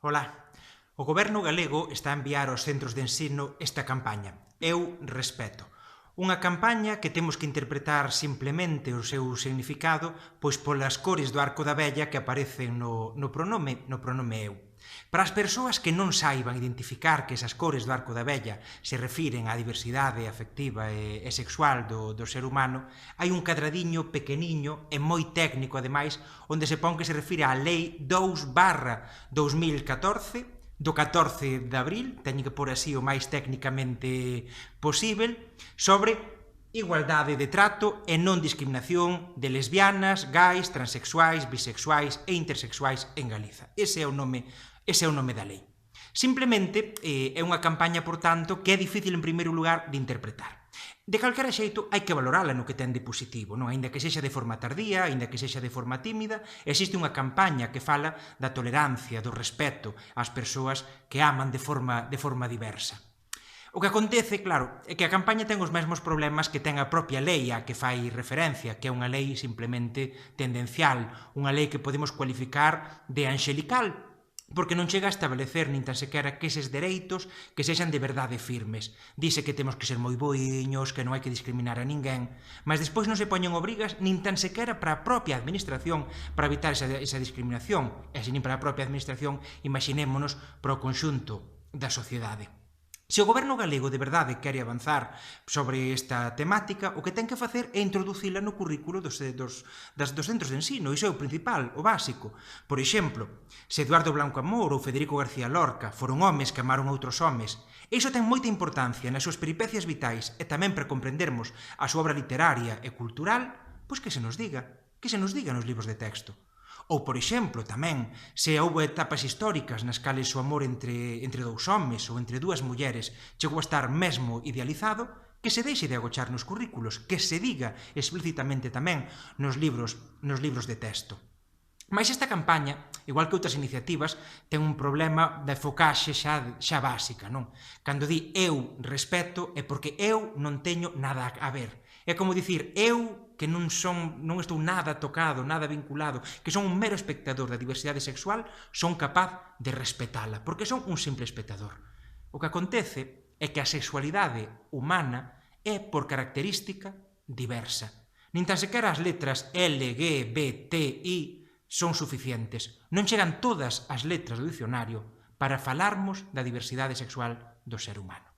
Ola. O Goberno galego está a enviar aos centros de ensino esta campaña, Eu Respeto. Unha campaña que temos que interpretar simplemente o seu significado pois polas cores do arco da vella que aparecen no pronome eu. Para as persoas que non saiban identificar que esas cores do arco da vella se refiren á diversidade afectiva e sexual do ser humano, hai un cadradiño pequeniño e moi técnico, ademais, onde se pon que se refire á Lei 2/2014 do 14 de abril, teño que pôr así o máis técnicamente posible, sobre igualdade de trato e non discriminación de lesbianas, gais, transexuais, bisexuais e intersexuais en Galiza. Ese é o nome da lei. Simplemente é unha campaña, por tanto, que é difícil en primeiro lugar de interpretar. De calquera xeito, hai que valorala no que ten de positivo, non? Aínda que sexa de forma tardía, aínda que sexa de forma tímida, existe unha campaña que fala da tolerancia, do respeto ás persoas que aman de forma diversa. O que acontece, claro, é que a campaña ten os mesmos problemas que ten a propia lei a que fai referencia, que é unha lei simplemente tendencial, unha lei que podemos cualificar de anxelical, porque non chega a establecer nin tan sequera que eses dereitos que sexan de verdade firmes. Dice que temos que ser moi boiños, que non hai que discriminar a ninguén, mas despois non se poñen obrigas nin tan sequera para a propia administración para evitar esa discriminación, e se nin para a propia administración, imaginémonos para o conxunto da sociedade. Se o Goberno galego de verdade quere avanzar sobre esta temática, o que ten que facer é introducila no currículo dos centros de ensino, iso é o principal, o básico. Por exemplo, se Eduardo Blanco Amor ou Federico García Lorca foron homes que amaron outros homes, iso ten moita importancia nas súas peripecias vitais e tamén para comprendermos a súa obra literaria e cultural, pois que se nos diga nos libros de texto. Ou, por exemplo, tamén, se houve etapas históricas nas cales o amor entre dous homes ou entre dúas mulleres chegou a estar mesmo idealizado, que se deixe de agochar nos currículos, que se diga explícitamente tamén nos libros de texto. Mais esta campaña, igual que outras iniciativas, ten un problema de focaxe xa básica, non? Cando di eu respeto é porque eu non teño nada a ver. É como dicir, eu que non estou nada tocado, nada vinculado, que son un mero espectador da diversidade sexual, son capaz de respetala, porque son un simple espectador. O que acontece é que a sexualidade humana é, por característica, diversa. Nin tan sequera as letras L, G, B, T, I son suficientes. Non chegan todas as letras do dicionario para falarmos da diversidade sexual do ser humano.